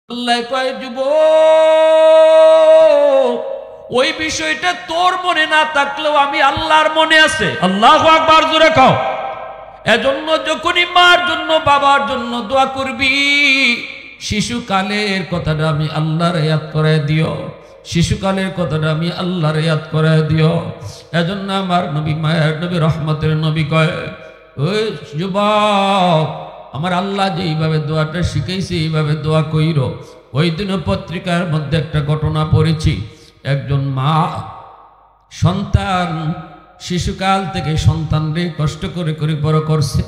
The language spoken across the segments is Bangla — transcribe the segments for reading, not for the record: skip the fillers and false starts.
আল্লাহ কয় যুবক, ওই বিষয়টা তোর মনে না থাকলেও আমি আল্লাহর মনে আছে। আল্লাহু আকবার, জোরে কও। এজন্য যখনই মার জন্য বাবার জন্য দোয়া করবি, শিশুকালের কথাটা আমি আল্লাহর ইয়াদ করায় দিও, শিশুকালের কথাটা আমি আল্লাহর ইয়াদ করায় দিও। এজন্য আমার নবী, মায়ের নবী, রহমতের নবী কয়, ওই যুবক, আমার আল্লাহ যে এইভাবে দোয়াটা শিখাইছে এইভাবে দোয়া কইরো। ওই দিন পত্রিকার মধ্যে একটা ঘটনা পড়েছি। একজন মা সন্তান শিশুকাল থেকে সন্তানরে কষ্ট করে করে বড় করছে,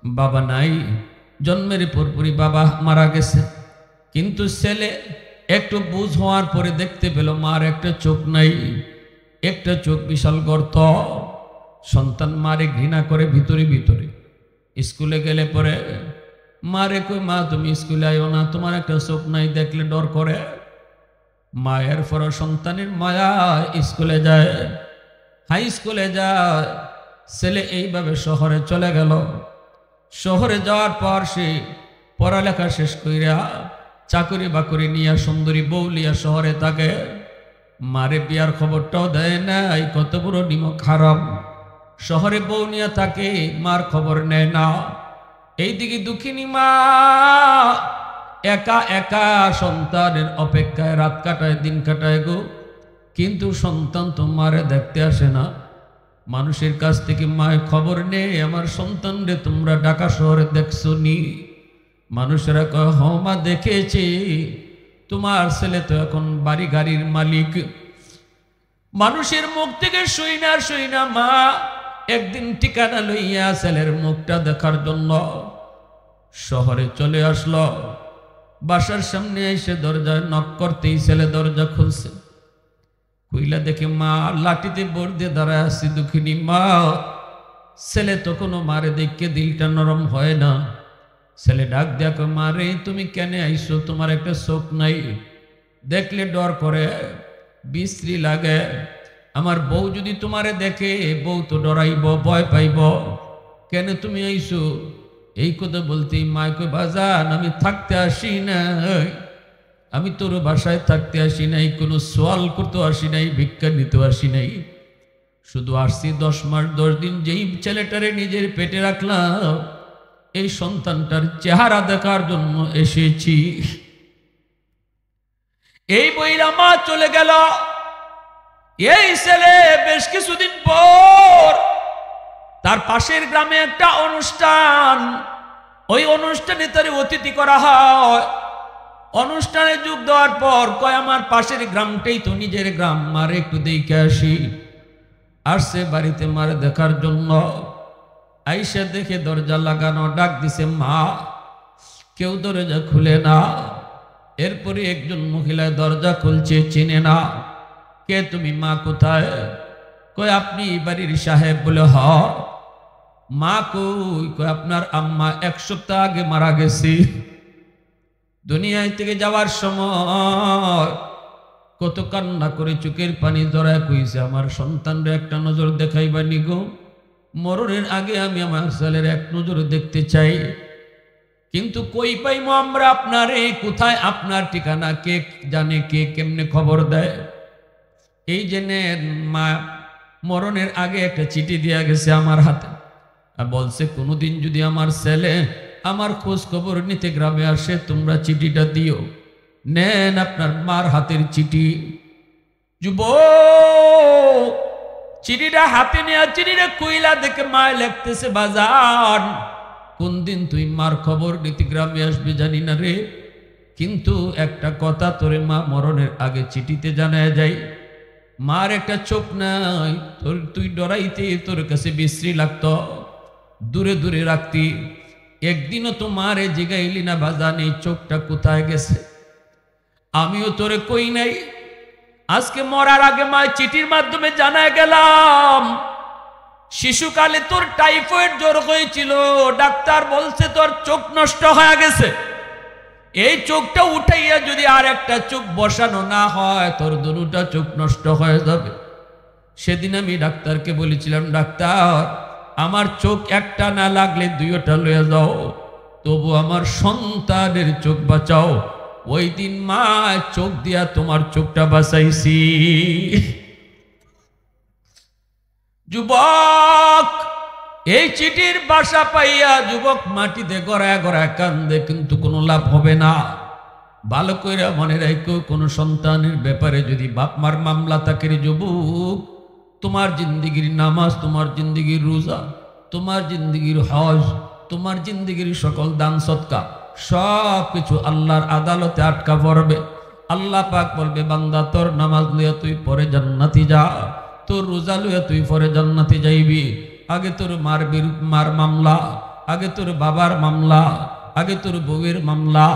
বাবা নাই, জন্মের পরপরই বাবা মারা গেছে। কিন্তু ছেলে একটু বুঝ হওয়ার পরে দেখতে পেল মার একটা চোখ নাই, একটা চোখ বিশাল গর্ত। সন্তান মারে ঘৃণা করে ভিতরে ভিতরে। স্কুলে গেলে পরে মারে কই, মা তুমি স্কুলে আইও না, তোমার একটা চোখ নাই, দেখলে ডর করে। মায়ের পর সন্তানের মায়া স্কুলে যায়, হাই স্কুলে যায়। ছেলে এইভাবে শহরে চলে গেল। শহরে যাওয়ার পর সে পড়ালেখা শেষ কইরা চাকরি বাকরি নিয়ে সুন্দরী বউ লিয়া শহরে থাকে। মারে বিয়ার খবরটাও দেয় না, এই কত বড় নিমক হারাম। শহরে বউ নিয়ে থাকে, মার খবর নেয় না। এইদিকে দুঃখিনী মা একা একা সন্তানের অপেক্ষায় রাত কাটায়, দিন কাটায় গো। কিন্তু সন্তান তো মারে দেখতে আসে না। মানুষের কাছ থেকে মায়ের খবর নেই, আমার সন্তান রে তোমরা ঢাকা শহরে দেখছো নি? মানুষেরা কয়, হ মা দেখেছি, তোমার ছেলে তো এখন বাড়ি গাড়ির মালিক। মানুষের মুখ থেকে শুই না মা একদিন ঠিকানা লইয়া ছেলের মুখটা দেখার জন্য শহরে চলে আসলো। বাসার সামনে এসে দরজায় নক করতেই ছেলে দরজা খুলছে। কইলা দেখে মা লাঠিতে বোর দিয়ে দাঁড়ায় আসছি। দুঃখিনী মা, ছেলে তো কোনো মারে দেখে দিলটা নরম হয় না। ছেলে ডাক দেখো, মারে তুমি কেন আইসো? তোমার একটা চোখ নাই, দেখলে ডর করে, বিশ্রী লাগে। আমার বউ যদি তোমারে দেখে, বউ তো ডরাইব, ভয় পাইব। কেন তুমি আইসো? এই কথা বলতেই মা কই, বাজান আমি থাকতে আসি না, আমি তোর বাসায় থাকতে আসি নাই, কোনো সোয়াল করতে আসি নাই, ভিক্ষা নিতে আসি নাই, শুধু আসছি 10 মাস 10 দিন যেই ছেলেটারে নিজের পেটে রাখলাম এই সন্তানটার চেহারা দেখার জন্য এসেছি। এই বইরা মা চলে গেল। এই ছেলে বেশ কিছুদিন পর তার পাশের গ্রামে একটা অনুষ্ঠান, ওই অনুষ্ঠানে তার অতিথি করা হয়। অনুষ্ঠানে যোগ দেওয়ার পর কয়, আমার পাশের গ্রামটাই তো নিজের গ্রাম, মারে একটু দেখে আসি। আসছে বাড়িতে মারে দেখার জন্য। আইসা দেখে দরজা লাগানো, ডাক দিছে মা, কেউ দরজা খুলে না। এরপরে একজন মহিলা দরজা খুলছে, চিনে না। কে তুমি? মা কোথায়? কয় আপনি বাড়ির সাহেব? বলে হ। মা কই? কয় আপনার আম্মা 1 সপ্তাহ আগে মারা গেছে। দুনিয়ায় থেকে যাওয়ার সময় কত কান্না করে চোখের পানি ধরায় কইছে, আমার সন্তানরে একটা নজর দেখাইবানি গো, মরণের আগে আমি আমার ছেলের এক নজর দেখতে চাই। কিন্তু কই পাইমো আমরা আপনারে? কোথায় আপনার ঠিকানা? কে জানে? কে কেমনে খবর দেয়? এই জেনে মা মরণের আগে একটা চিঠি দিয়া গেছে আমার হাতে, আর বলছে কোনোদিন যদি আমার ছেলে আমার খোঁজ খবর নিতে গ্রামে আসে, তোমরা চিঠিটা দিও। নেন আপনার মার হাতের চিঠি। যুবক চিঠিটা হাতে নেয়া, চিঠিটা কইলা দেখে মায় লিখতেছে, বাজান কোন দিন তুই মার খবর নিতে গ্রামে আসবে জানি না রে, কিন্তু একটা কথা তোরে মা মরণের আগে চিঠিতে জানায় যায়, মার একটা চোখ নাই, তোর তুই ডরাইতে তোর কাছে বিশ্রী লাগতো, দূরে দূরে রাখতি। একদিনও তো মারে জিগাইলি না, বাজান এই চোখটা কোথায় গেছে? আমিও তোরে কই নাই। আজকে মরার আগে মা চিঠির মাধ্যমে জানায় গেলাম, শিশুকালে তোর টাইফয়েড জ্বর হয়েছিল, ডাক্তার বলছে তোর চোখ নষ্ট হয়ে গেছে। এই চোখটা উঠাইয়া যদি আর একটা চোখ বসানো না হয়, তোর দুটা চোখ নষ্ট হয়ে যাবে। সেদিন আমি ডাক্তারকে বলেছিলাম, ডাক্তার আমার চোখ একটা না লাগলে 2টা লয়ে যাও, তবু আমার সন্তানের চোখ বাঁচাও। ওই দিন মা চোখ দিয়া তোমার চোখটা বাঁচাইছি। যুবক এই চিঠির বাসা পাইয়া যুবক মাটিতে গড়ায় গড়ায় কান্দে, কিন্তু কোনো লাভ হবে না। ভালো কইরা মনে রাখো, কোনো সন্তানের ব্যাপারে যদি বাপ মার মামলা থাকে রে যুবক, তোমার জিন্দিগির নামাজ, তোমার জিন্দিগির রোজা, তোমার জিন্দিগির হজ, তোমার জিন্দিগির সকল দান সদকা সব কিছু আল্লাহর আদালতে আটকা পড়বে। আল্লাহ পাক বলবে, বান্দা তোর নামাজ লইয়া তুই পরে জান্নাতি যা, তোর রোজা লইয়া তুই পরে জান্নাতি যাইবি। আগে তোর মার মামলা, আগে তোর বাবার মামলা, আগে তোর বউয়ের মামলা,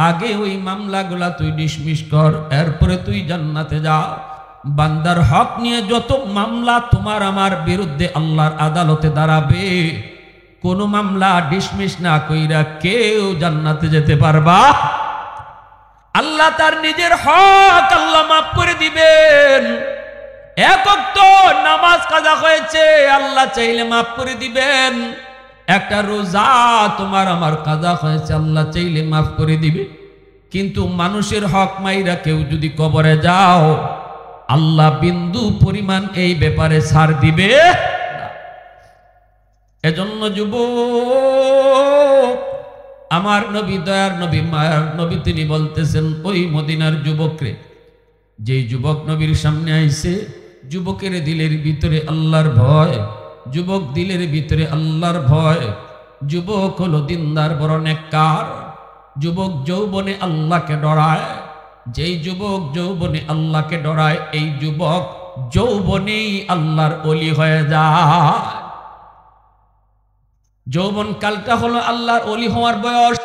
আগে ওই মামলাগুলা তুই ডিসমিস কর, এরপরে তুই জান্নাতে যা। বান্দার হক নিয়ে যত মামলা তোমার আমার বিরুদ্ধে আল্লাহর আদালতে দাঁড়াবে, কোন মামলা ডিসমিস না কইরা কেউ জান্নাতে যেতে পারবা। আল্লাহ তার নিজের হক আল্লাহ মাফ করে দিবেন। এক ওয়াক্ত নামাজ কাজা হয়েছে, আল্লাহ চাইলে মাফ করে দিবেন। একটা রোজা তোমার আমার কাজা হয়েছে, আল্লাহ চাইলে মাফ করে দিবে। কিন্তু মানুষের হক মাইরা কেউ যদি কবরে যাও, আল্লাহ বিন্দু পরিমাণ এই ব্যাপারে ছাড় দিবে। এজন্য যুবক, আমার নবী, দয়ার নবী, মায়ার নবী, তিনি বলতেছেন ওই মদিনার যুবকরে, যেই যুবক নবীর সামনে আইছে, যুবকের দিলের ভিতরে আল্লাহর ভয়, যুবক দিলের ভিতরে আল্লাহর ভয়, যুবক হলো দিনদার, বড় নেককার। যুবক যৌবনে আল্লাহকে ডরায়। যেই যুবক যৌবনে আল্লাহকে ডরায়, এই যুবক যৌবনেই আল্লাহর ওলি হয়ে যায়। যৌবন কালটা হলো আল্লাহর ওলি হওয়ার বয়স।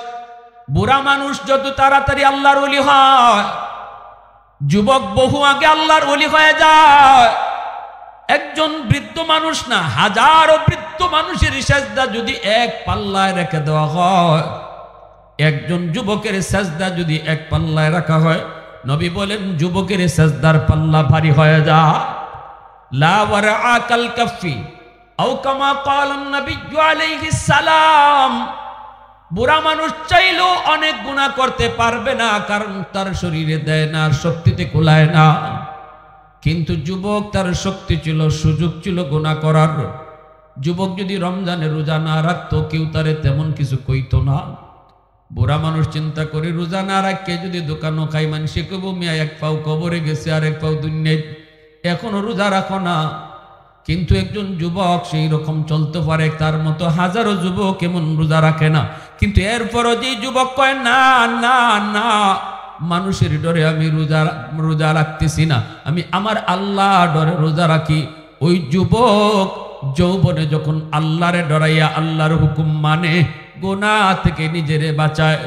বুড়া মানুষ যত তাড়াতাড়ি আল্লাহর ওলি হয়, যুবক বহু আগে আল্লাহর ওলি হয়ে যায়। একজন বৃদ্ধ মানুষ না, হাজারো বৃদ্ধ মানুষের সেজদা যদি এক পাল্লায় রেখে দেওয়া হয়, একজন যুবকের সেজদা যদি এক পাল্লায় রাখা হয়, নবী বলেন যুবকের সেজদার পাল্লা ভারী হয়ে যায়। লা ওয়ারআ কাল কাফি আও কামা ক্বালান নবিয়্যু আলাইহিস সালাম। বুড়া মানুষ চাইলেও অনেক গুনাহ করতে পারবে না, কারণ তার শরীরে দেয় না, শক্তিতে কুলায় না। কিন্তু যুবক, তার শক্তি ছিল, সুযোগ ছিল গুনাহ করার। যুবক যদি রমজানে রোজা না রাখতো, কেউ তারে তেমন কিছু কইতো না। বুড়া মানুষ চিন্তা করে, রোজা না রাখে যদি দোকানও খাই, মানুষে কব মিয়া এক পাও কবরে গেছে আর এক পাও দুনিয়ায়, এখনো রোজা রাখো না। কিন্তু একজন যুবক সেই রকম চলতে পারে, তার মতো হাজারো যুবক এমন রোজা রাখে না। কিন্তু এরপরও যে যুবক কয় না না না, মানুষের ডরে আমি রোজা রাখতেছি না, আমি আমার আল্লাহ ডরে রোজা রাখি, ওই যুবক যৌবনে যখন আল্লাহরে ডরাইয়া আল্লাহর হুকুম মানে, গুনাহ থেকে নিজেরে বাঁচায়।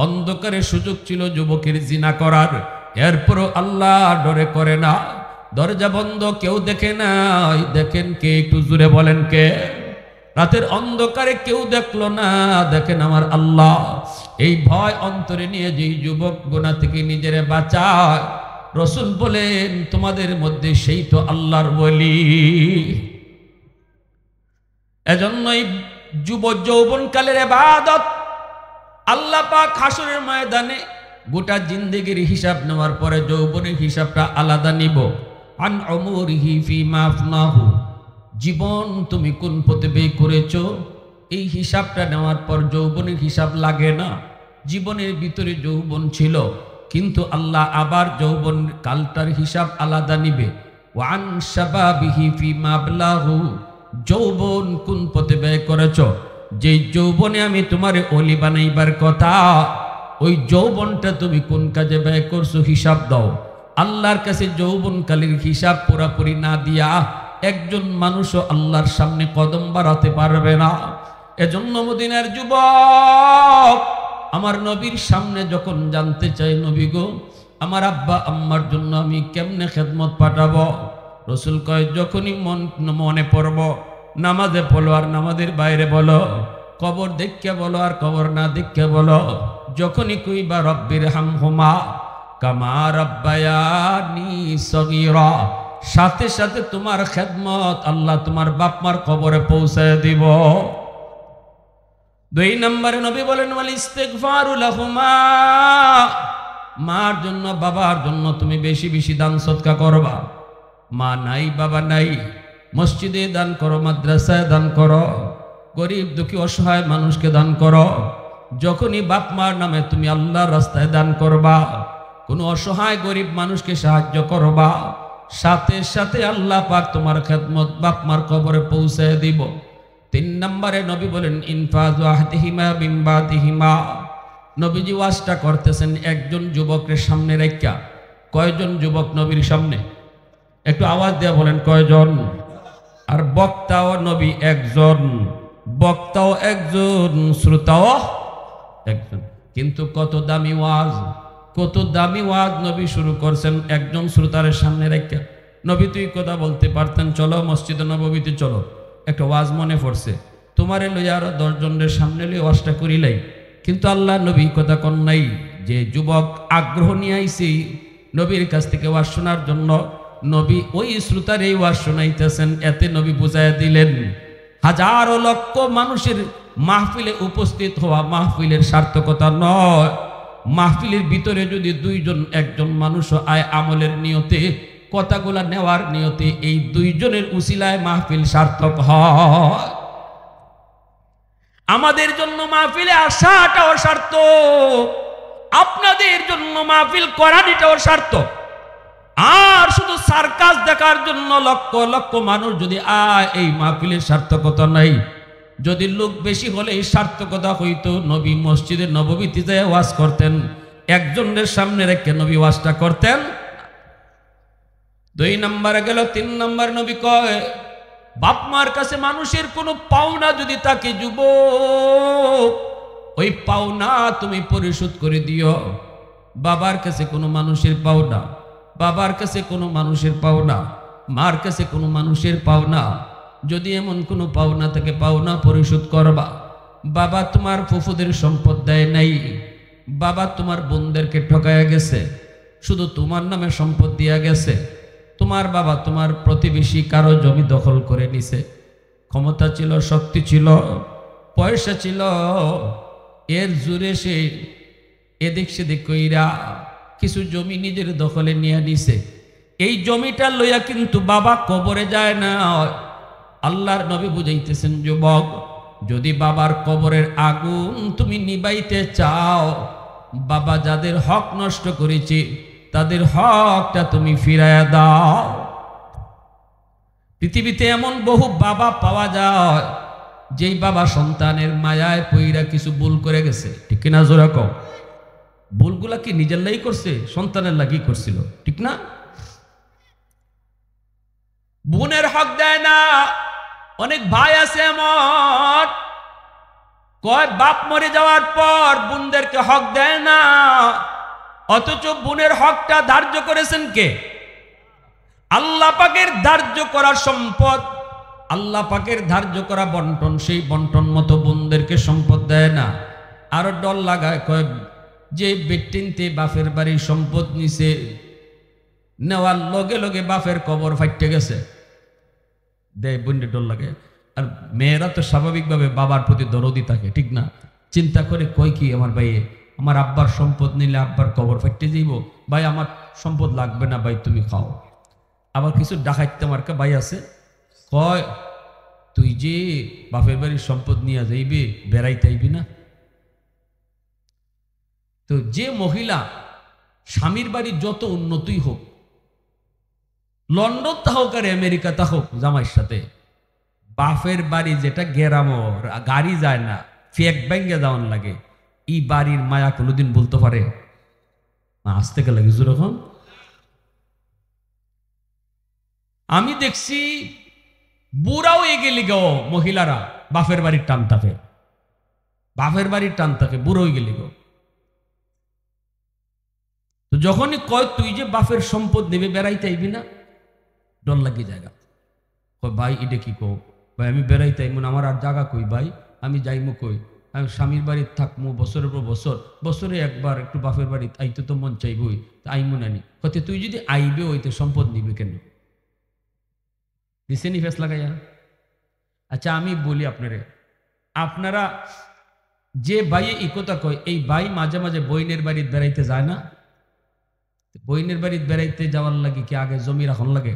অন্ধকারে সুযোগ ছিল যুবকের জিনা করার, এরপরও আল্লাহ ডরে করে না। দরজা বন্ধ, কেউ দেখে নাই, দেখেন কে? একটু জোরে বলেন কে? রাতের অন্ধকারে কেউ দেখলো না, দেখেন আমার আল্লাহ। এই ভয় অন্তরে নিয়ে যেই যুবক গুনাহ থেকে নিজেরে বাঁচায়, রাসূল বলেন তোমাদের মধ্যে সেই তো আল্লাহর ওলি। এজন্যই যৌবনকালের ইবাদত আল্লাহ পাক হাসরের ময়দানে গোটা জিন্দেগির হিসাব নেওয়ার পরে যৌবনের হিসাবটা আলাদা নিব। আন উমুরিহি ফিমা আফনাহু, জীবন তুমি কোন পথে ব্যয় করেছো, এই হিসাবটা নেওয়ার পর যৌবনের হিসাব লাগে না। জীবনের ভিতরে যৌবন ছিল, কিন্তু আল্লাহ আবার যৌবন কালটার হিসাব আলাদা নিবে। ওয়ান শাবাবিহি ফিমা আবলাহু, যৌবন কোন পথে ব্যয় করেছো, যেই যৌবনে আমি তোমারে ওলি বানাইবার কথা, ওই যৌবনটা তুমি কোন কাজে ব্যয় করছো, হিসাব দাও। আল্লাহর কাছে যৌবনকালের হিসাব পুরাপুরি না দিয়া একজন মানুষও আল্লাহর সামনে কদম বাড়াতে পারবে না। এজন্য মদিনার যুবক আমার নবীর সামনে যখন জানতে চাই, নবী গো, আমার আব্বা আম্মার জন্য আমি কেমনে খেদমত পাঠাবো? রসুল কয়, যখনই মনে পড়ব, নামাজে বলো আর নামাজের বাইরে বলো, কবর দেখে বলো আর কবর না দেখে বলো। যখনই কইবা রব্বির হামহুমা কামা রাব্বায়ানি সগীরা, সাথে সাথে তোমার খেদমত আল্লাহ তোমার বাপ মার কবরে পৌঁছায় দিব। 2 নম্বরে নবী বলেন ওয়াল ইস্তিগফারু লাহুমা, মার জন্য বাবার জন্য তুমি বেশি বেশি দান সদকা করবা। মা নাই বাবা নাই, মসজিদে দান করো, মাদ্রাসায় দান করো, গরিব দুঃখী অসহায় মানুষকে দান করো। যখনই বাপ মার নামে তুমি আল্লাহর রাস্তায় দান করবা, কোনো অসহায় গরিব মানুষকে সাহায্য করবা, সাথে সাথে আল্লাহ পাক তোমার খেদমত বাপ মার কবরে পৌঁছায় দিব। 3 নম্বরে নবী বলেন ইনফাজু আহদিহিমা বিম্বাদিহিমা। নবীজি ওয়াজটা করতেছেন একজন যুবকের সামনে রেখা। কয়জন যুবক নবীর সামনে? একটু আওয়াজ দিয়ে বলেন কয়জন? আর বক্তাও নবী একজন, বক্তাও একজন, শ্রোতাও একজন। কিন্তু কত দামি ওয়াজ, কত দামি ওয়াজ নবী শুরু করছেন একজন শ্রোতার সামনে রেখা। নবী তুই কথা বলতে পারতেন, চলো মসজিদে নববীতে চলো, একটা ওয়াজ মনে পড়ছে, তোমারে লইয়া আরো 10 জনের সামনে লইয়া ওয়াজটা করিলাই। কিন্তু আল্লাহ নবী কথা কন নাই যে যুবক আগ্রহ নিয়ে আইছি নবীর কাছ থেকে ওয়াজ শোনার জন্য, নবী ওই শ্রোতার এই ওয়াজ শোনাইতেছেন। এতে নবী বুঝাইয়া দিলেন হাজারো লক্ষ মানুষের মাহফিলে উপস্থিত হওয়া মাহফিলের সার্থকতা নয়, মাহফিলের ভিতরে যদি 2 জন 1 জন মানুষ আয় আমলের নিয়তে, কথাগুলা নেওয়ার নিয়তে, এই 2 জনের উসিলায় মাহফিল সার্থক হয়। আমাদের জন্য মাহফিলে আসাটাও সার্থক, আপনাদের জন্য মাহফিল করাটাও সার্থক। আর শুধু সার্কাস দেখার জন্য লক্ষ লক্ষ মানুষ যদি আয়, এই মাহফিলের সার্থকতা নাই। যদি লোক বেশি হলে এই সার্থকতা হইতো। নবী মসজিদে নববীতে যায় ওয়াজ করতেন, একজনের সামনে রেখে নবী ওয়াজটা করতেন। 2 নম্বরে গেল। 3 নম্বর নবী কয় বাপ মার কাছে মানুষের কোনো পাওনা যদি থাকে যুবক, ওই পাওনা তুমি পরিশোধ করে দিও। বাবার কাছে কোনো মানুষের পাওনা, বাবার কাছে কোনো মানুষের পাওনা, মার কাছে কোনো মানুষের পাওনা, যদি এমন কোনো পাওনা থাকে পাওনা পরিশোধ করবা। বাবা তোমার ফুফুদের সম্পদ দেয় নাই, বাবা তোমার বোনদেরকে ঠকায়া গেছে, শুধু তোমার নামে সম্পদ দিয়া গেছে। তোমার বাবা তোমার প্রতিবেশী কারো জমি দখল করে নিছে, ক্ষমতা ছিল, শক্তি ছিল, পয়সা ছিল, এর জোরে সে এদিক সেদিক কইরা কিছু জমি নিজের দখলে নিয়ে নিছে। এই জমিটা লইয়া কিন্তু বাবা কবরে যায় না। আল্লাহর নবী বুঝাইতেছেন যুবক, যদি বাবার কবরের আগুন তুমি নিবাইতে চাও, বাবা যাদের হক নষ্ট করেছে তাদের হকটা তুমি ফিরাইয়া দাও। পৃথিবীতে এমন বহু বাবা পাওয়া যায় যেই বাবা সন্তানের মায়ায় পইরা কিছু ভুল করে গেছে, ঠিক কিনা জোরা কও? ভুলগুলা কি নিজের লাগি করছে? সন্তানের লাগি করছিল, ঠিক না? বোনের হক দেয় না। অনেক ভাই আছে এমন, কয় বাপ মরে যাওয়ার পর বোনদেরকে হক দেয় না, অথচ বোনের হকটা ধার্য করেছেন কে? আল্লাহ পাকের ধার্য করা সম্পদ, আল্লাহ পাকের ধার্য করা বন্টন, সেই বন্টন মতো বোনদেরকে সম্পদ দেয় না। আরো ডর লাগায়, কয় যে ব্যক্তিতে বাপের বাড়ির সম্পদ নিছে, নেওয়ার লগে লগে বাপের কবর ফাইটে গেছে, দেয় বোনকে ডর লাগে। আর মেয়েরা তো স্বাভাবিকভাবে বাবার প্রতি দরদি থাকে, ঠিক না? চিন্তা করে কয় কি আমার ভাইয়ে আমার আব্বার সম্পদ নিলে আব্বার কবর ফাইটে যাইব, ভাই আমার সম্পদ লাগবে না, ভাই তুমি খাও। আবার কিছু ডাকাইতে মার্কা ভাই আছে, কয় তুই যে বাপের বাড়ির সম্পদ নিয়ে যাইবে বেড়াইতে আইবি না। তো যে মহিলা স্বামীর বাড়ি যত উন্নতই হোক, লন্ডন তা হোক আর আমেরিকা তা হোক, জামাইয়ের সাথে বাপের বাড়ি যেটা গেরামর, গাড়ি যায় না, ফেক ব্যাঙ্গে যাওয়ান লাগে, এই বাড়ির মায়া কোনোদিন বলতে পারে না? আজ থেকে লাগে যখন আমি দেখছি বুড়াও এগেলি গাও মহিলারা বাপের বাড়ির টান থাকে, বাপের বাড়ির টান থাকে, বুড়োই গেলি গো। তো যখনই কয় তুই যে বাপের সম্পদ নেবে বেড়াইতে আইবি না, ডর লাগি জায়গা। কয় ভাই এটা কি কো? ভাই আমি বেড়াইতে আইব না, আমার আর জায়গা কই ভাই, আমি যাইমু কই? আমি স্বামীর বাড়িতে থাকবো বছরের পর বছর, বছরে একবার একটু বাপের বাড়ি আইতে তো মন চাইবই, আইমু নানি। কতে তুই যদি আইবে হইতে সম্পদ নিবে কেন? দিছেনি ফেস লাগাইয়া। আচ্ছা আমি বলি আপনারে, আপনারা যে ভাই এই কথা কয়, এই ভাই মাঝে মাঝে বইনের বাড়িতে বেড়াইতে যায় না? বইনের বাড়ি বেড়াইতে যাওয়ার লাগে কি আগে জমি রাখন লাগে?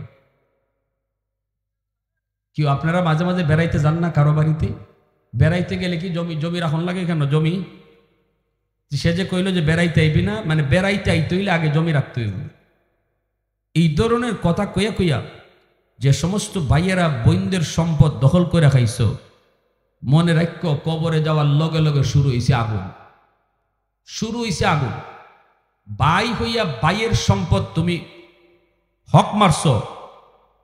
কি আপনারা মাঝে মাঝে বেড়াইতে যান না কারো বাড়িতে? বেড়াইতে গেলে কি জমি রাখন লাগে কেন? জমি সে যে কইলো যে বেড়াইতে আইবি না, মানে বেড়াইতে আইতে হইলে আগে জমি রাখতে হইব। এই ধরনের কথা কইয়া কইয়া যে সমস্ত ভাইয়েরা বইনদের সম্পদ দখল করে খাইছো, মনে রাখ কবরে যাওয়ার লগে লগে শুরু হইছে আগুন। শুরু হইছে আগুন। ভাই হইয়া ভাইয়ের সম্পদ তুমি হক মারছো,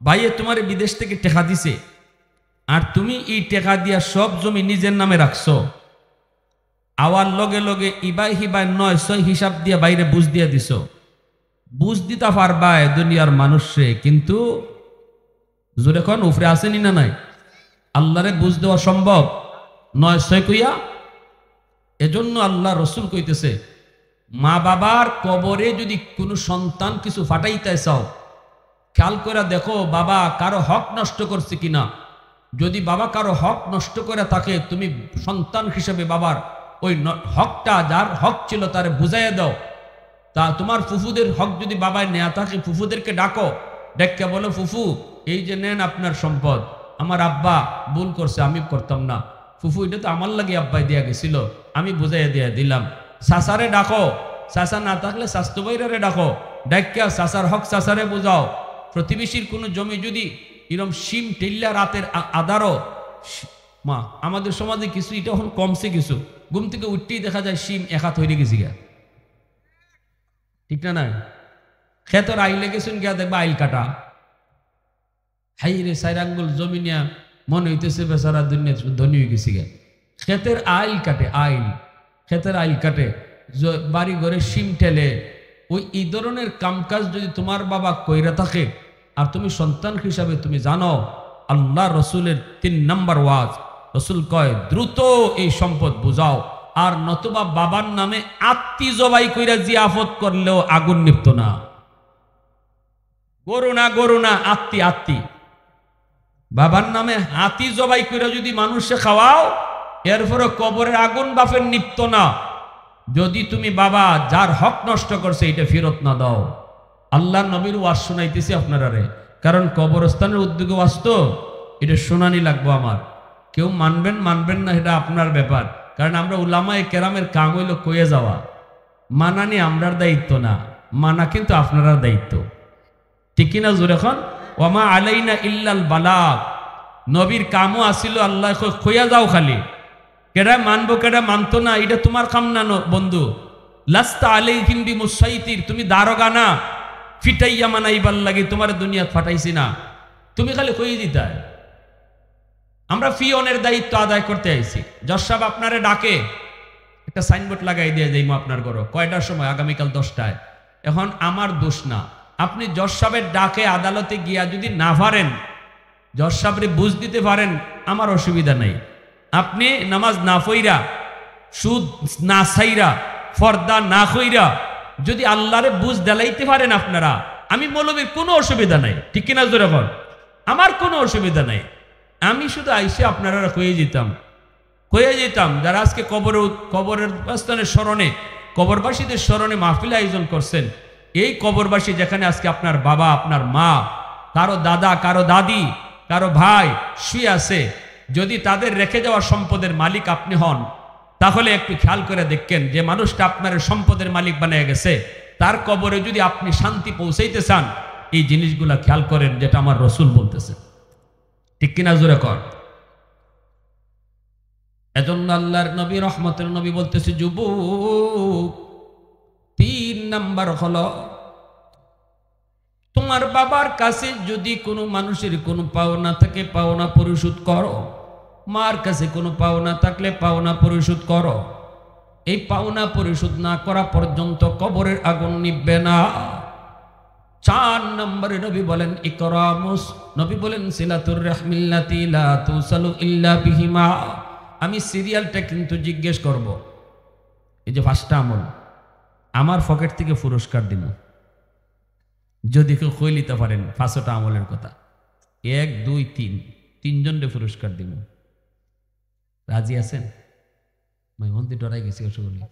ভাইয়ে তোমার বিদেশ থেকে টেকা দিছে, আর তুমি এই টেকা দিয়া সব জমি নিজের নামে রাখছো। আওয়ার লগে লগে ইবাই হিবাই 9-6 হিসাব দিয়া বাইরে বুঝ দিয়া দিছ। বুঝ দিতা পারবা দুনিয়ার মানুষে, কিন্তু যখন উফরে আসেনি না নাই আল্লাহরে বুঝ দেওয়া সম্ভব 9-6 কইয়া? এজন্য আল্লাহ রসুল কইতেছে, মা বাবার কবরে যদি কোনো সন্তান কিছু ফাটাইতে চাও, খেয়াল করে দেখো বাবা কারো হক নষ্ট করছে কিনা। যদি বাবা কারো হক নষ্ট করে থাকে, তুমি সন্তান হিসেবে বাবার ওই হকটা, যার হক ছিল তারে বুঝাইয়া দাও। তা তোমার ফুফুদের হক যদি বাবায় নেয়া থাকে, ফুফুদেরকে ডাকো, ডেকে বলো ফুফু এই যে নেন আপনার সম্পদ, আমার আব্বা ভুল করছে, আমি করতাম না, ফুফু এটা তো আমার লাগে আব্বাই দিয়া গেছিল, আমি বুঝাইয়া দিয়া দিলাম। চাচারে ডাকো, চাচা না থাকলে স্বাস্থ্য বাইরে ডাকো, ডাকিয়া চাচার হক চাচারে বুঝাও। প্রতিবেশীর কোনো জমি যদি এরকম শিম টেল্লা রাতের আদারও, মা আমাদের সমাজে কিছু এটা এখন কমছে, কিছু ঘুম থেকে উঠতেই দেখা যায় শিম একাত হয়ে গেছি গা, ঠিক না? না খেতর আইলে গেছুন গিয়া দেখবা আইল কাটা, হাই রে 4 আঙ্গুল জমি নিয়া মনে হইতেছে বেচারা দুনিয়া ধনী হয়ে গেছি গা। খেতের আইল কাটে, আইল খেতের আইল কাটে, বাড়ি ঘরে শিম ঠেলে। ওই এই ধরনের কামকাজ যদি তোমার বাবা কইরা থাকে, আর তুমি সন্তান হিসাবে তুমি জানো আল্লাহ রসুলের 3 নম্বর ওয়াজ, রসুল কয় দ্রুত এই সম্পদ বুঝাও, আর নতুবা বাবার নামে আত্মি জবাই কইরা জিয়াফত করলেও আগুন নিপ্ত না। গরু না আত্মি, আত্মি বাবার নামে হাতি জবাই কইরা যদি মানুষে খাওয়াও, এরপরে কবরের আগুন বাপের নিপ্ত না, যদি তুমি বাবা যার হক নষ্ট করছে এটা ফেরত না দাও। আল্লাহ নবীর ওয়াজ শোনাইতেছি আপনারা রে, কারণ কবরস্থানের উদ্যোগে ওয়াজ তো এটা শোনানি লাগবো আমার। কেউ মানবেন মানবেন না এটা আপনার ব্যাপার, কারণ আমরা উলামায়ে কেরামের কাম হইল কয়ে যাওয়া, মানানি আমরার দায়িত্ব না, মানা কিন্তু আপনার দায়িত্ব, ঠিক কিনা? জোরে এখন ওমা আলাইনা ইল্লাল বালাগ, নবীর কামও আসিল আল্লাহ কইয়া যাও খালি, কেডা মানবো কেডা মানতো না এটা তোমার কাম না বন্ধু। লাস্তা আলাইহিম বিমুসাইতির, তুমি দারোগা না ফিটাইয়া মানাইবার লাগে তোমার দুনিয়া ফাটাইছি না, তুমি খালি কইয়ে দিতা। আমরা ফিওনের দায়িত্ব আদায় করতে আইছি। জজ সাহেব আপনারে ডাকে, একটা সাইনবোর্ড লাগাই দিয়ে যাইমু আপনার ঘর কয়টার সময়, আগামীকাল 10টায়। এখন আমার দোষ না, আপনি জজ সাহেবের ডাকে আদালতে গিয়া যদি না পারেন, জজ সাহেবরে বুঝ দিতে পারেন, আমার অসুবিধা নাই। আপনি নামাজ না পইরা, সুদ না ছাইরা, ফর্দা না কইরা যদি আল্লাহরে বুঝ দেলাইতে পারেন আপনারা, আমি মৌলবীর কোনো অসুবিধা নাই, ঠিক কিনা? জোরে বল, আমার কোনো অসুবিধা নাই। আমি শুধু আইসে আপনারা কয়ে যেতাম যারা আজকে কবরের স্থানের স্মরণে, কবরবাসীদের স্মরণে মাহফিল আয়োজন করছেন, এই কবরবাসী যেখানে আজকে আপনার বাবা, আপনার মা, কারো দাদা, কারো দাদি, কারো ভাই শুয়ে আছে, যদি তাদের রেখে যাওয়া সম্পদের মালিক আপনি হন, তাহলে একটু খেয়াল করে দেখেন যে মানুষটা আপনার সম্পদের মালিক বানিয়ে গেছে, তার কবরে যদি আপনি শান্তি পৌঁছাইতে চান, এই জিনিসগুলা খেয়াল করেন, যেটা আমার রসুল বলতেছে, ঠিক কিনা? জোরে কর। এজন্য আল্লাহর নবী রহমতের নবী বলতেছে, যুবক 3 নাম্বার হলো, তোমার বাবার কাছে যদি কোনো মানুষের কোনো পাওনা থাকে পাওনা পরিশোধ করো, মার কাছে কোনো পাওনা থাকলে পাওনা পরিশোধ করো। এই পাওনা পরিশোধ না করা পর্যন্ত কবরের আগুন নিভবে না। 4 নম্বরে নবী বলেন ইকরামুস, নবী বলেন সিলাতুর রাহমিল্লাতি লা তুসালু ইল্লা বিহিমা। আমি সিরিয়ালটা কিন্তু জিজ্ঞেস করব, এই যে 5টা আমল আমার পকেট থেকে পুরস্কার দিব, যদি কেউ কই নিতে পারেন 5টা আমলের কথা, 1 2 3, 3 জনকে পুরস্কার দিব। রাজি আছেন? আমি মন্দির ডরাই গেছি সকলে।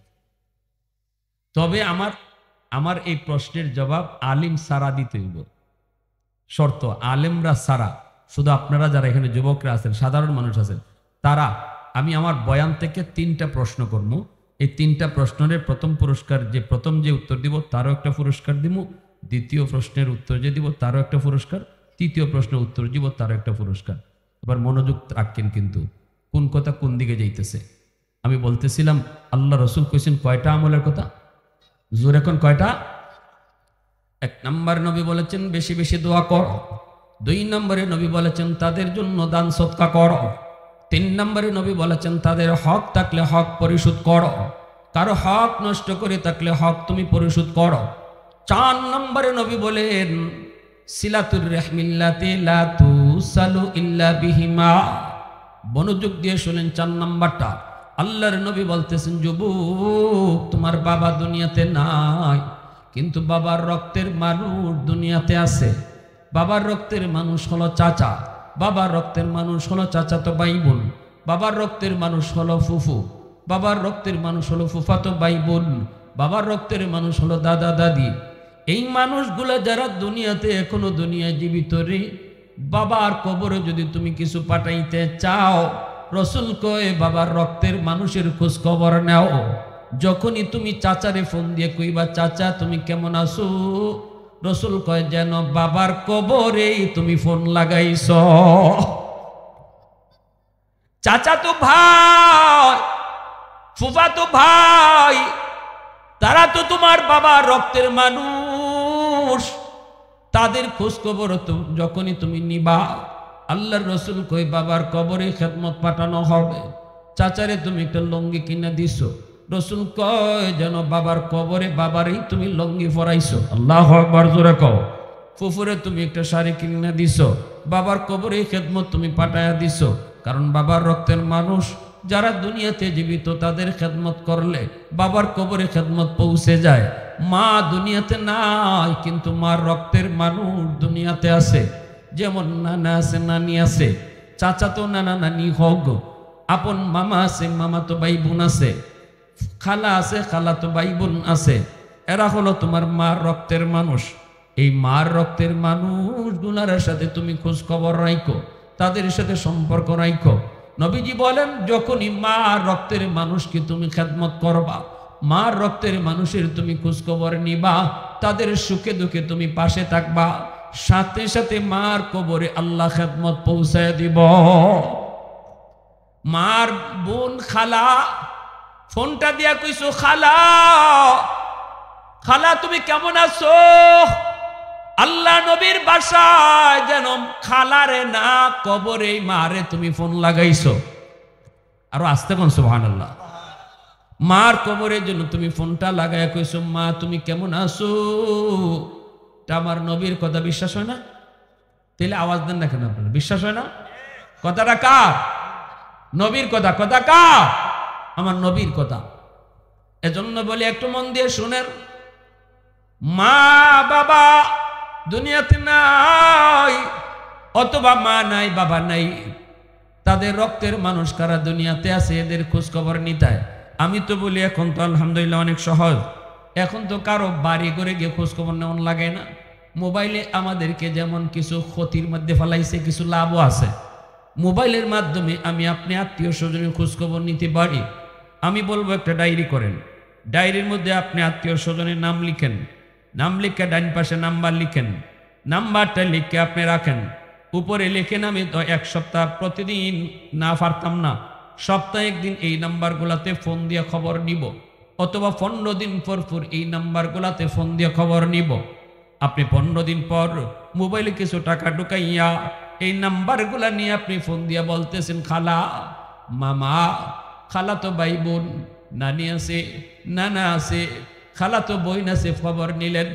তবে আমার এই প্রশ্নের জবাব আলিম সারা দিতে হইব, শর্ত আলেমরা সারা, শুধু আপনারা যারা এখানে যুবকরা আছেন, সাধারণ মানুষ আছেন, তারা আমি আমার বয়ান থেকে 3টা প্রশ্ন করব। এই 3টা প্রশ্নের প্রথম পুরস্কার প্রথম যে উত্তর দিব তারও একটা পুরস্কার দিব, দ্বিতীয় প্রশ্নের উত্তর যে দিব তারও একটা পুরস্কার, তৃতীয় প্রশ্নের উত্তর দিব তারও একটা পুরস্কার। এবার মনোযোগ রাখেন কিন্তু কোন কথা কোন দিকে যাইতেছে। আমি বলতেছিলাম আল্লাহ রসুল কইছেন কয়টা আমলের কথা, জোর এখন কয়টা? 1 নম্বর নবী বলেছেন বেশি বেশি দোয়া কর। 2 নম্বরে নবী বলেছেন তাদের জন্য দান সদকা কর। 3 নম্বরে নবী বলেছেন তাদের হক থাকলে হক পরিশোধ করো, কারো হক নষ্ট করে থাকলে হক তুমি পরিশোধ করো। 4 নম্বরে নবী বলেন সিলাতুর রাহমিল্লাতি লা তুসালু ইল্লা বিহিমা। মনোযোগ দিয়ে শুনেন 4 নম্বরটা। আল্লাহর নবী বলতেছেন যুবক তোমার বাবা দুনিয়াতে নাই, কিন্তু বাবার রক্তের মানুষ দুনিয়াতে আছে। বাবার রক্তের মানুষ হলো চাচা, বাবার রক্তের মানুষ হলো চাচাতো ভাই বোন, বাবার রক্তের মানুষ হলো ফুফু, বাবার রক্তের মানুষ হলো ফুফাতো ভাই বোন, বাবার রক্তের মানুষ হলো দাদা দাদি। এই মানুষগুলো যারা দুনিয়াতে এখনো দুনিয়ায় জীবিত রে, বাবার কবরে যদি তুমি কিছু পাঠাইতে চাও, রসুল কয় বাবার রক্তের মানুষের খোঁজ খবর নাও। যখনই তুমি চাচারে ফোন দিয়ে কইবা চাচা তুমি কেমন আছো, রসুল কয় যেন বাবার কবরেই তুমি ফোন লাগাইছ। চাচা তো ভাই, ফুফা তো ভাই, তারা তো তোমার বাবার রক্তের মানুষ, তাদের খোঁজ খবর তো যখনই তুমি নিবা, আল্লাহর রসুল কই বাবার কবরে খেদমত পাঠানো হবে। চাচারে তুমি একটা লঙ্গি কিনে দিছো, রসুল কয় যেন বাবার কবরে বাবারই তুমি লঙ্গি পরাইছো। আল্লাহু আকবার জোরে কও। ফুফুরে তুমি একটা শাড়ি কিনে দিছো, বাবার কবরে খেদমত তুমি পাঠায়া দিছো। কারণ বাবার রক্তের মানুষ যারা দুনিয়াতে জীবিত তাদের খেদমত করলে বাবার কবরে খেদমত পৌঁছে যায়। মা দুনিয়াতে নাই, কিন্তু মার রক্তের মানুষ দুনিয়াতে আছে। যেমন নানা আছে, নানি আছে, চাচা তো নানা নানি হোক, আপন মামা আছে, মামা তো ভাই বোন আছে, খালা আছে, খালা তো ভাই বোন আছে। এরা হলো তোমার মার রক্তের মানুষ। এই মার রক্তের মানুষগুলার সাথে তুমি খোঁজ খবর রাখো, তাদের সাথে সম্পর্ক রাখো। নবীজি বলেন যখনই মার রক্তের মানুষকে তুমি খেদমত করবা, মার রক্তের মানুষের তুমি খোঁজ খবর নিবা, তাদের সুখে দুঃখে তুমি পাশে থাকবা, সাথে সাথে মার কবরে আল্লাহ খেদমত পৌঁছায় দিব। মার বোন খালা ফোনটা দিয়া কইছো খালা, খালা তুমি কেমন আছো? আল্লাহ নবীর বাসায় যেন খালারে না কবরে মারে তুমি ফোন লাগাইছো। আরো আস্তে কোন সুবহানাল্লাহ। মার কবরের জন্য তুমি ফোনটা লাগায় কইছো মা তুমি কেমন আছো। আমার নবীর কথা বিশ্বাস হয় না? তাহলে আওয়াজ দেন না কেন আপনারা? বিশ্বাস হয় না? কথাটা কার? নবীর কথা। কথা কার? আমার নবীর কথা। এজন্য বলি একটু মন দিয়ে শুনেন, মা বাবা দুনিয়াতে নাই, অথবা মা নাই বাবা নাই, তাদের রক্তের মানুষ কারা দুনিয়াতে আছে এদের খোঁজ খবর নিতে হয়। আমি তো বলি এখন তো আলহামদুলিল্লাহ অনেক সহজ, এখন তো কারো বাড়ি করে গিয়ে খোঁজ খবর নেওয়ান লাগে না। মোবাইলে আমাদেরকে যেমন কিছু ক্ষতির মধ্যে ফেলাইছে, কিছু লাভও আছে। মোবাইলের মাধ্যমে আমি আপনি আত্মীয় স্বজনের খোঁজ খবর নিতে পারি। আমি বলবো একটা ডায়েরি করেন, ডায়েরির মধ্যে আপনি আত্মীয় স্বজনের নাম লিখেন, নাম লিখে ডান পাশে নাম্বার লিখেন, নাম্বারটা লিখে আপনি রাখেন, উপরে লিখেন আমি 1 সপ্তাহ প্রতিদিন না পারতাম না, সপ্তাহে 1 দিন এই নাম্বারগুলাতে ফোন দিয়ে খবর নিব, অথবা 15 দিন পর পর এই নাম্বারগুলাতে ফোন দিয়ে খবর নিব। আপনি 15 দিন পর মোবাইলে কিছু টাকা ঢুকাইয়া এই নাম্বারগুলা নিয়ে আপনি ফোন দিয়ে বলতেছেন খালা, মামা, খালা তো ভাই বোন, নানি আছে, নানা আছে, খালা তো বইন আছে, খবর নিলেন।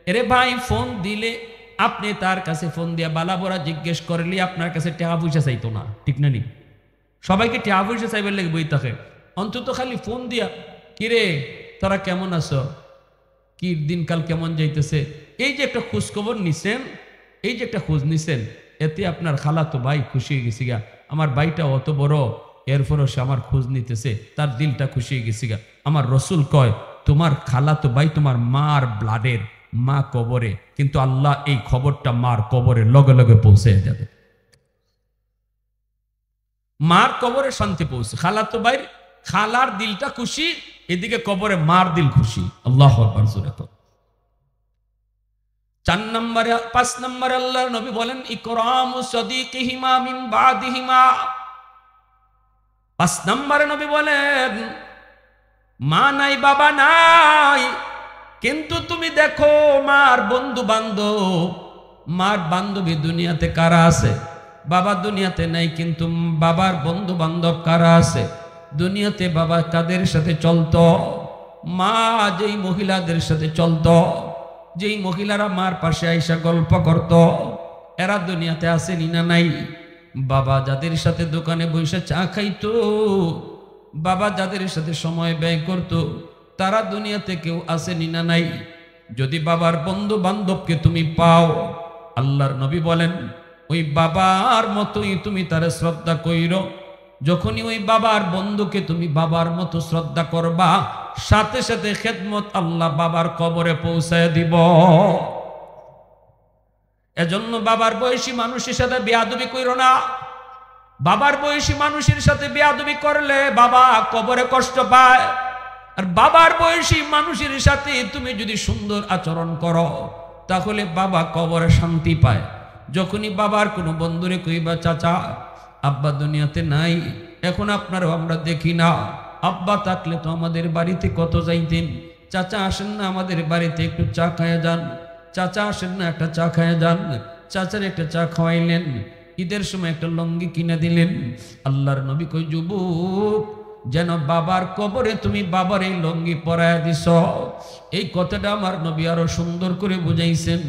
এরে ভাই ফোন দিলে আপনি তার কাছে ফোন দিয়া বালা বড়া জিজ্ঞেস করলে আপনার কাছে টাকা পয়সা চাইতো না, ঠিক না নি? সবাইকে টাকা পয়সা চাইবার লেগে বই থাকে, অন্তত খালি ফোন দিয়া কিরে তোরা কেমন আছো, কি দিনকাল কেমন যাইতেছে, এই যে একটা খোঁজ খবর নিছেন, এই যে একটা খোঁজ নিছেন, এতে আপনার খালা তো ভাই খুশি হয়ে গেছি গা, আমার ভাইটা অত বড় এরপরও সে আমার খোঁজ নিতেছে, তার দিলটা খুশি হয়ে গেছি গা। আমার রসুল কয় তোমার খালাতো ভাই তোমার মার ব্লাডের, মা কবরে, কিন্তু আল্লাহ এই খবরটা মার কবরে লগে লগে পৌঁছে যাবে। মার কবরে শান্তি পৌঁছে, খালাতো ভাই খালার দিলটা খুশি, এদিকে কবরে মার দিল খুশি। আল্লাহু আকবার। 4 নম্বরে 5 নম্বরে আল্লাহর নবী বলেন ইকরামু সাদিকিহিমা মিন বাদিহিমা। 5 নম্বরে নবী বলেন মা নাই বাবা নাই, কিন্তু তুমি দেখো মার বন্ধু বান্ধব, মার বান্ধবী দুনিয়াতে কারা আছে? বাবা দুনিয়াতে নাই, কিন্তু বাবার বন্ধু বান্ধব কারা আছে দুনিয়াতে? বাবা কাদের সাথে চলতো? মা যেই মহিলাদের সাথে চলতো, যেই মহিলারা মার পাশে আইসা গল্প করত, এরা দুনিয়াতে আসেনি না নাই? বাবা যাদের সাথে দোকানে বসে চা খাইতো, বাবা যাদের সাথে সময় ব্যয় করত, তারা দুনিয়াতে কেউ আসেনি না নাই? যদি বাবার বন্ধু বান্ধবকে তুমি পাও, আল্লাহর নবী বলেন ওই বাবার মতোই তুমি তারে শ্রদ্ধা কইরো। যখনই ওই বাবার বন্ধুকে তুমি বাবার মতো শ্রদ্ধা করবা, সাথে সাথে খেদমত আল্লাহ বাবার কবরে পৌঁছায় দিব। এজন্য বাবার বয়সী মানুষের সাথে বেয়াদবি কইরো না। বাবার বয়সী মানুষের সাথে বেয়াদবি করলে বাবা কবরে কষ্ট পায়। আর বাবার বয়সী মানুষের সাথে তুমি যদি সুন্দর আচরণ করো, তাহলে বাবা কবরে শান্তি পায়। যখনই বাবার কোনো বন্ধুরে কইবা চাচা আব্বা দুনিয়াতে নাই, এখন আপনারও আমরা দেখি না, আব্বা থাকলে তো আমাদের বাড়িতে কত যাইতেন, চাচা আসেন না আমাদের বাড়িতে একটু চা খায়া যান, চাচা আসেন না একটা চা খায়া যান, চাচার একটা চা খাওয়াইলেন, ঈদের সময় একটা লঙ্গি কিনে দিলেন। আল্লাহর নবী কই যুবক, যেন বাবার কবরে তুমি বাবার এই লঙ্গি পরায়া দিছ। এই কথাটা আমার নবী আরো সুন্দর করে বুঝাইছেন।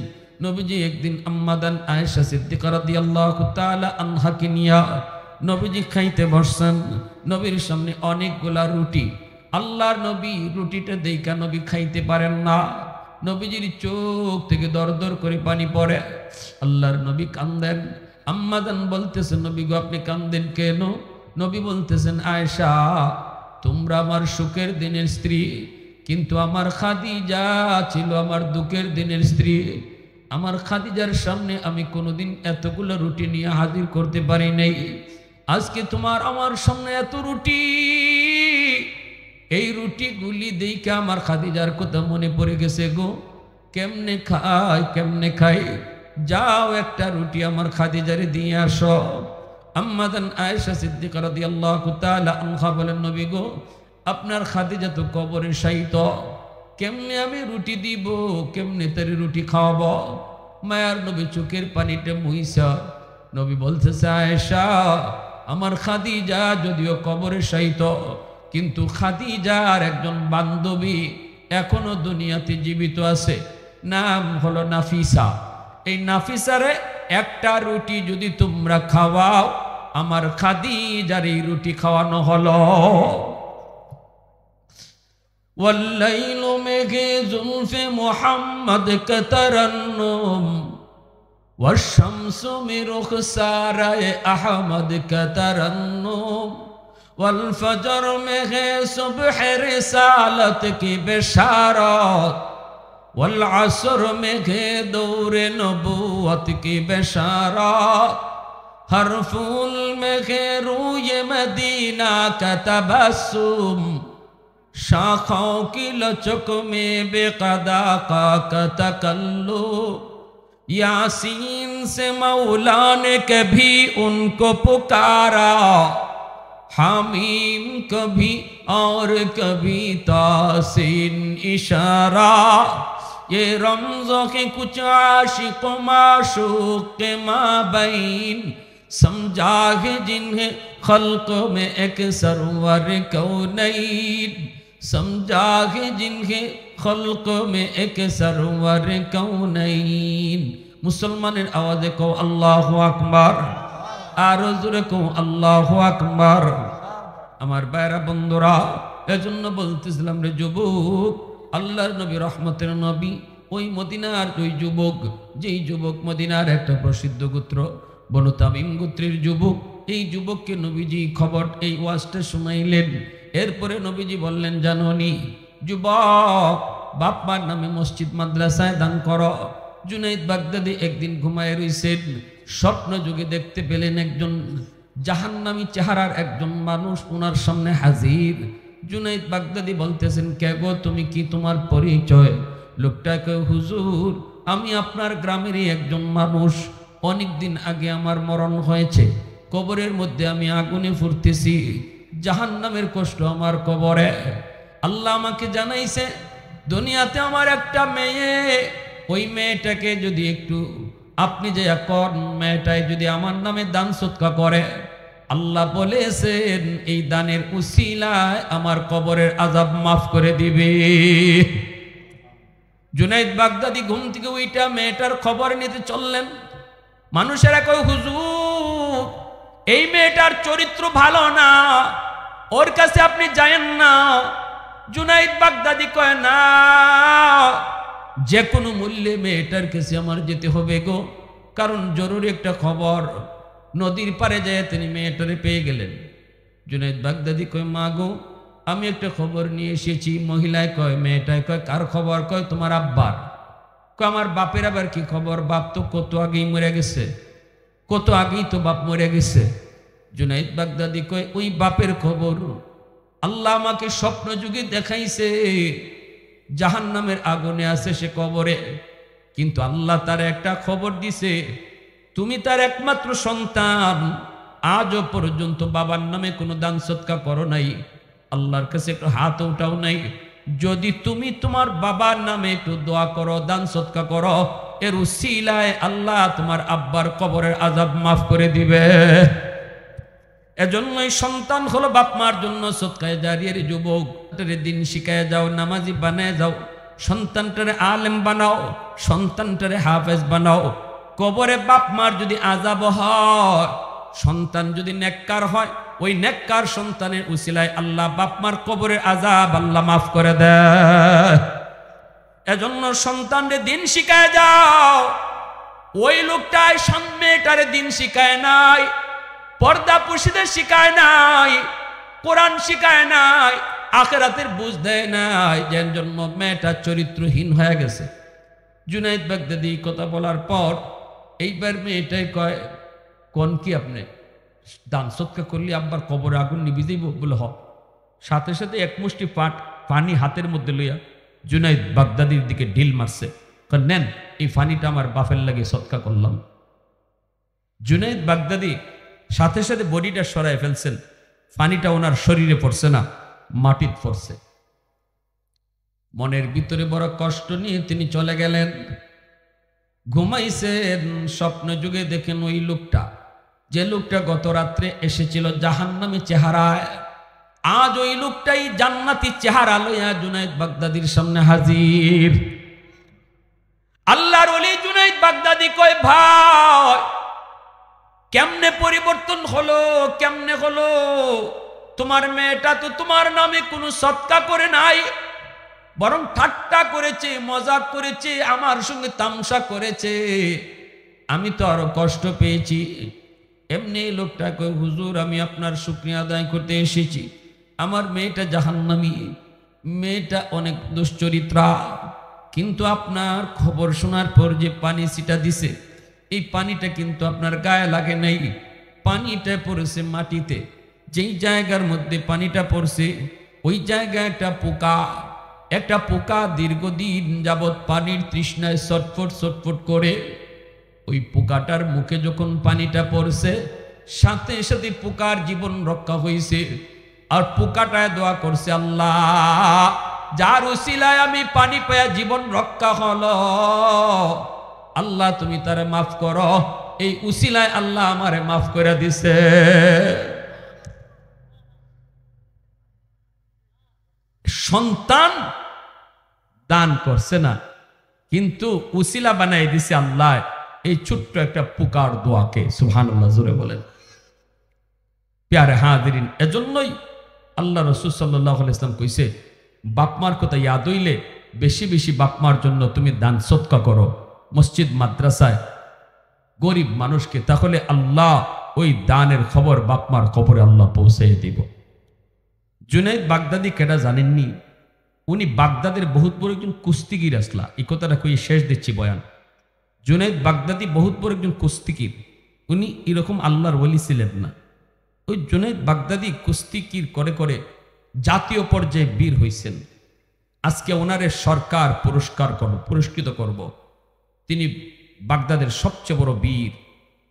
নবীজি একদিন আম্মাদান আয়েশা সিদ্দিকা রাদিয়াল্লাহু তাআলা আনহাকে নিয়া নবীজি খাইতে বসছেন। নবীর সামনে অনেকগুলা রুটি। আল্লাহর নবী রুটিটা দেইখা নবী খাইতে পারেন না। নবীজির চোখ থেকে দর দর করে পানি পড়ে। আল্লাহর নবী কান্দেন। আম্মাদান বলতেছেন নবী গো আপনি কান্দেন কেন? নবী বলতেছেন আয়েশা তোমরা আমার সুখের দিনের স্ত্রী, কিন্তু আমার খাদিজা ছিল আমার দুঃখের দিনের স্ত্রী। আমার খাদিজার সামনে আমি কোনোদিন এতগুলো রুটি নিয়ে হাজির করতে পারি নাই। আজকে তোমার আমার সামনে এত রুটি, এই রুটিগুলি দেখে আমার খাদিজার কথা মনে পড়ে গেছে গো। কেমনে খাই কেমনে খাই, যাও একটা রুটি আমার খাদিজারে দিয়ে আসো। আম্মাদান আয়েশা সিদ্দিকা রাদিয়াল্লাহু তাআলা আনহা বলেন নবী গো আপনার খাদিজা তো কবরে শায়িত, কেমনে আমি রুটি দিব, কেমনে তার রুটি খাওয়াবো? মায়ার নবী চোখের পানিটা মুইসা নবী বলতেছে আয়েশা আমার খাদিজা যদিও কবরে শায়িত, কিন্তু খাদিজার একজন বান্ধবী এখনো দুনিয়াতে জীবিত আছে, নাম হলো নাফিসা। এই নাফিসারে একটা রুটি যদি তোমরা খাওয়াও, আমার খাদিজার এই রুটি খাওয়ানো হলো। والليل মেঘে জুলফে মোহাম্মদ কা তরন্নুম, والشمس में रुखसाराए अहमद का तरन्नुम, والفجر में है सुबह रिसालत की बशारत, والعصر में है दौर नबूवत की बशारत, हर फूल में है रूय मदीना का तबस्सुम, शाखों की लचक में बेक़दा का तकल्लुम, यासीन से मौला ने कभी उनको पुकारा, हामीम कभी और कभी तासीन इशारा, ये रमज़ों के कुछ आशिक माशूक के माबैन, समझा है जिन्हें खल्क में एक सरवर कौनैन, समझा है जिन्हें खल्क में एक सरवर कौनैन। मुसलमाনের आवाज़े को अल्लाहु अकबर, आरो जोरे को अल्लाहु अकबर। আমার ভাইরা বন্ধুরা, এজন্য বলতেছিলাম রে যুবক, আল্লাহর নবী রহমতের নবী ওই মদিনার ওই যুবক, যেই যুবক মদিনার একটা প্রসিদ্ধ গোত্র বনু তামিম গোত্রের যুবক, এই যুবককে নবীজি খবর এই ওয়াজটা শুনাইলেন। এরপরে নবীজি বললেন জানোনি যুবক, বাপ মার নামে মসজিদ মাদ্রাসায় দান করো। জুনাইদ বাগদাদি একদিন ঘুমায় রইছেন, স্বপ্ন যুগে দেখতে পেলেন একজন জাহান্নামী চেহারার একজন মানুষ ওনার সামনে হাজির। জুনাইদ বাগদাদি বলতেছেন, কে গো তুমি, কি তোমার পরিচয়? লোকটা কয়, হুজুর আমি আপনার গ্রামেরই একজন মানুষ, অনেক দিন আগে আমার মরণ হয়েছে, কবরের মধ্যে আমি আগুনে ফুটতেছি, জাহান্নামের কষ্ট আমার কবরে। আল্লাহ আমাকে জানাইছে দুনিয়াতে আমার একটা মেয়ে, ওই মেয়েটাকে যদি একটু আপনি যে এখন মেয়েটাই যদি আমার নামে দান সদকা করে, আল্লাহ বলেছেন এই দানের উসিলায় আমার কবরের আযাব মাফ করে দিবে। জুনাইদ বাগদাদি ঘুম থেকে ওইটা মেয়েটার খবর নিতে চললেন। মানুষেরা কয়, হুজুর এই মেয়েটার চরিত্র ভালো না, ওর কাছে আপনি যায়েন না। জুনাইদ বাগদাদি কয়, না, যে কোনো মূল্যে মেয়েটার কাছে আমার যেতে হবে গো, কারণ জরুরি একটা খবর। নদীর পারে যায় তিনি মেয়েটারে পেয়ে গেলেন। জুনাইদ বাগদাদি কয়, মা গো আমি একটা খবর নিয়ে এসেছি। মহিলায় কয়, মেয়েটায় কয়, কার খবর? কয়, তোমার আব্বার। কয়, আমার বাপের আবার কি খবর? বাপ তো কত আগেই মরে গেছে, কত আগেই তো বাপ মরে গেছে। জুনাইদ বাগদাদি কয়, ওই বাপের খবর আল্লাহ আমাকে স্বপ্ন যুগে দেখাইছে, জাহান্নামের আগুনে আছে সে কবরে, কিন্তু আল্লাহ তার একটা খবর দিছে, তুমি তার একমাত্র সন্তান, আজও পর্যন্ত বাবার নামে কোনো দান সদকা করো নাই, আল্লাহর কাছে একটু হাত উঠাও নাই। যদি তুমি তোমার বাবার নামে একটু দোয়া করো, দান সদকা করো, এর উসিলায় আল্লাহ তোমার আব্বার কবরের আযাব মাফ করে দিবে। এজন্যই সন্তান হলো বাপ মার জন্য সদকায়ে জারিয়ার। যুবক, দিন শিখায় যাও, নামাজি বানায় যাও, সন্তানটারে আলেম বানাও, সন্তানটারে হাফেজ বানাও। কবরে বাপ মার যদি আযাব হয়, সন্তান যদি নেককার হয়, ওই নেককার সন্তানের উসিলায় আল্লাহ বাপ মার কবরের আযাব আল্লাহ মাফ করে দেয়। এজন্য সন্তানরে দিন শিখায় যাও। ওই লোকটাই মেয়েটারে দিন শিখায় নাই, পর্দা পুরুষদের শিখায় নাই, কোরআন শিখায় নাই, আখিরাতের বুঝ দেয় নাই, যার জন্য মেয়েটা চরিত্রহীন হয়ে গেছে। জুনাইদ বাগদাদি কথা বলার পর এইবার মেয়েটাই কয়, কোন কি আপনি দান সদকা করলে আব্বার কবরে আগুন নিবি যাইব? বলে হ। সাথে সাথে এক মুষ্টি পানি হাতের মধ্যে লইয়া জুনাইদ বাগদাদির দিকে ঢিল মারছে। নেন, এই পানিটা আমার বাপের লাগে সদকা করলাম। জুনাইদ বাগদাদি সাথে সাথে বডিটা সরায় ফেলছেন, পানিটা ওনার শরীরে পড়ছে না, মাটিতে পড়ছে। মনের ভিতরে বড় কষ্ট নিয়ে তিনি চলে গেলেন। ঘুমাইছেন, স্বপ্ন যুগে দেখেন ওই লোকটা, যে লোকটা গত রাত্রে এসেছিল জাহান্নামী চেহারায়, আজ ওই লোকটাই জান্নাতি চেহারা লইয়া জুনাইদ বাগদাদির সামনে হাজির। আল্লাহর ওলি জুনাইদ বাগদাদি কয়, ভাই কেমনে পরিবর্তন হলো, কেমনে হলো? তোমার মেয়েটা তো তোমার নামে কোনো সদকা করে নাই, বরং ঠাট্টা করেছে, মজাক করেছে, আমার সঙ্গে তামসা করেছে, আমি তো আরো কষ্ট পেয়েছি। এমনি লোকটা কয়, হুজুর আমি আপনার শুকরিয়া আদায় করতে এসেছি, আমার মেয়েটা জাহান্নামী, মেয়েটা অনেক দুশ্চরিত্রা, কিন্তু আপনার খবর শোনার পর যে পানি ছিটা দিছে, এই পানিটা কিন্তু আপনার গায়ে লাগে নাই, পানিটা পড়েছে মাটিতে। যেই জায়গার মধ্যে পানিটা পড়ছে ওই জায়গায় একটা পোকা দীর্ঘদিন যাবৎ পানির তৃষ্ণায় ছটফট ছটফট করে, ওই পোকাটার মুখে যখন পানিটা পড়ছে, সাথে সাথে পোকার জীবন রক্ষা হয়েছে। আর পোকাটায় দোয়া করছে, আল্লাহ যার উসিলায় আমি পানি পায়া জীবন রক্ষা হলো, আল্লাহ তুমি তারে মাফ করো। এই উসিলায় আল্লাহ আমারে মাফ করে দিছে। সন্তান দান করছে না, কিন্তু উসিলা বানাই দিছে আল্লাহ এই ছোট্ট একটা পোকার দোয়াকে। সুবহানাল্লাহ, জোরে বলেন। প্যারে হাজিরিন, এজন্যই আল্লাহ রাসূল সাল্লাল্লাহু আলাইহি ওয়াসাল্লাম কইছে, বাপমার কথা ইয়াদ হইলে বেশি বেশি বাপমার জন্য তুমি দান সদকা করো, মসজিদ মাদ্রাসায় গরিব মানুষকে, তাহলে আল্লাহ ওই দানের খবর বাপমার কবরে আল্লাহ পৌঁছে দিব। জুনাইদ বাগদাদি কেটা জানেননি? উনি বাগদাদের বহুত বড় একজন কুস্তিগির আসলা, এই কথাটা কই শেষ দিচ্ছি বয়ান। জুনাইদ বাগদাদি বহুত বড় একজন কুস্তিগির, উনি এরকম আল্লাহর ওলি ছিলেন না। ওই জুনাইদ বাগদাদি কুস্তিগির করে করে জাতীয় পর্যায়ে বীর হইছেন। আজকে ওনারে সরকার পুরস্কৃত করব। তিনি বাগদাদের সবচেয়ে বড় বীর,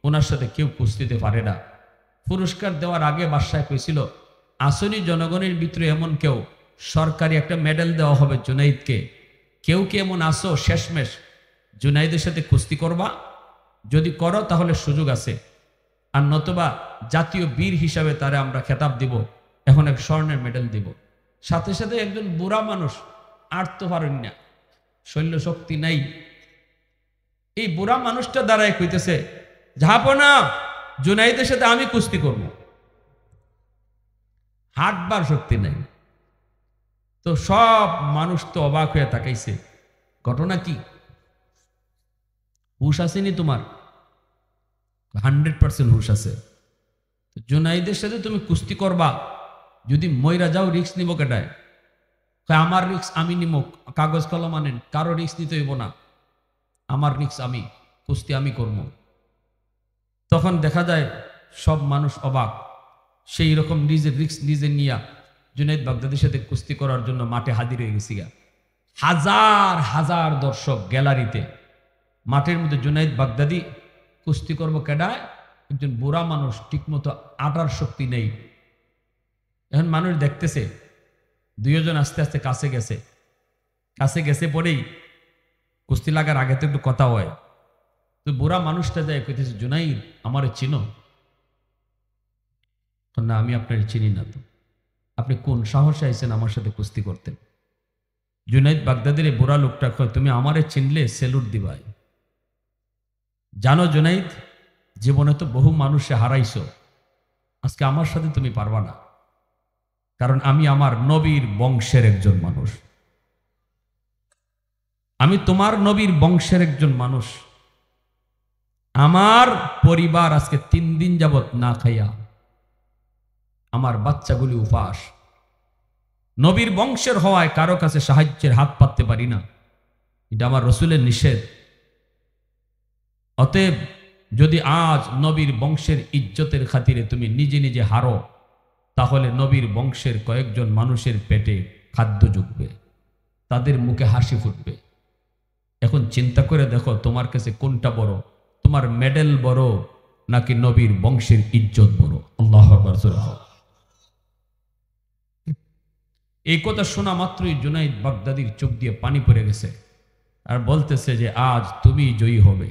ওনার সাথে কেউ কুস্তিতে পারে না। পুরস্কার দেওয়ার আগে বাদশাহ কইছিল, আসনি জনগণের ভিতরে এমন কেউ সরকারি একটা মেডেল দেওয়া হবে জুনাইদকে, কেউ কি এমন আসো শেষমেশ জুনাইদের সাথে কুস্তি করবা? যদি করো তাহলে সুযোগ আছে, আর নতুবা জাতীয় বীর হিসাবে তারে আমরা খেতাব দিব, এখন এক স্বর্ণের মেডেল দিব। সাথে সাথে একজন বুড়া মানুষ, আর তো পারেন না, শৈল্য শক্তি নাই, এই বুড়া মানুষটা দাঁড়ায় কইতেছে, ঝাপনা জুনাইদের সাথে আমি কুস্তি করব, হাঁটবার শক্তি নাই। তো সব মানুষ তো অবাক হয়ে তাকাইছে, ঘটনা কি? হুশ আসেনি তোমার? 100% হুশ আছে। জুনাইদের সাথে তুমি কুস্তি করবা, যদি মইরা যাও রিস্ক নিব কেটায়? আমার রিস্ক আমি নিব, কাগজ কলম আনেন, কারো রিস্ক নিতে হইব না, আমার রিস্ক আমি, কুস্তি আমি করব। তখন দেখা যায় সব মানুষ অবাক, সেই রকম নিজের রিস্ক নিজে নিয়া জুনাইদ বাগদাদির সাথে কুস্তি করার জন্য মাঠে হাজির হয়ে গেছি গা। হাজার হাজার দর্শক গ্যালারিতে, মাঠের মধ্যে জুনাইদ বাগদাদি কুস্তি করবো কেডায়? একজন বুড়া মানুষ, ঠিকমতো আটার শক্তি নেই। এখন মানুষ দেখতেছে, দুইজন আস্তে আস্তে কাছে গেছে পরেই কুস্তি লাগার আগে তো একটু কথা হয়, তো বুড়া মানুষটা যায় কইতেছে, জুনাইদ আমারে চিনো? না আমি আপনার চিনি না। তো আপনি কোন সাহসে আইছেন আমার সাথে কুস্তি করতেন? জুনাইদ বাগদাদির এই বুড়া লোকটা কয়, তুমি আমারে চিনলে সেলুট দিবাই। জানো জুনাইদ, জীবনে তো বহু মানুষে হারাইছো, আজকে আমার সাথে তুমি পারবা না, কারণ আমি আমার নবীর বংশের একজন মানুষ, আমি তোমার নবীর বংশের একজন মানুষ। আমার পরিবার আজকে 3 দিন যাবত না খাইয়া, আমার বাচ্চাগুলি উপাস। নবীর বংশের হওয়ায় কারো কাছে সাহায্যের হাত পাততে পারি না, এটা আমার রসুলের নিষেধ। অতএব যদি আজ নবীর বংশের ইজ্জতের খাতিরে তুমি নিজে নিজে হারো, তাহলে নবীর বংশের কয়েকজন মানুষের পেটে খাদ্য জুটবে, তাদের মুখে হাসি ফুটবে। এখন চিন্তা করে দেখো তোমার কাছে কোনটা বড়, তোমার মেডেল বড় নাকি নবীর বংশের ইজ্জত বড়? আল্লাহু আকবার। এই কথা শোনা মাত্রই জুনাইদ বাগদাদির চোখ দিয়ে পানি পড়ে গেছে, আর বলতেছে যে আজ তুমি জয়ী হবে।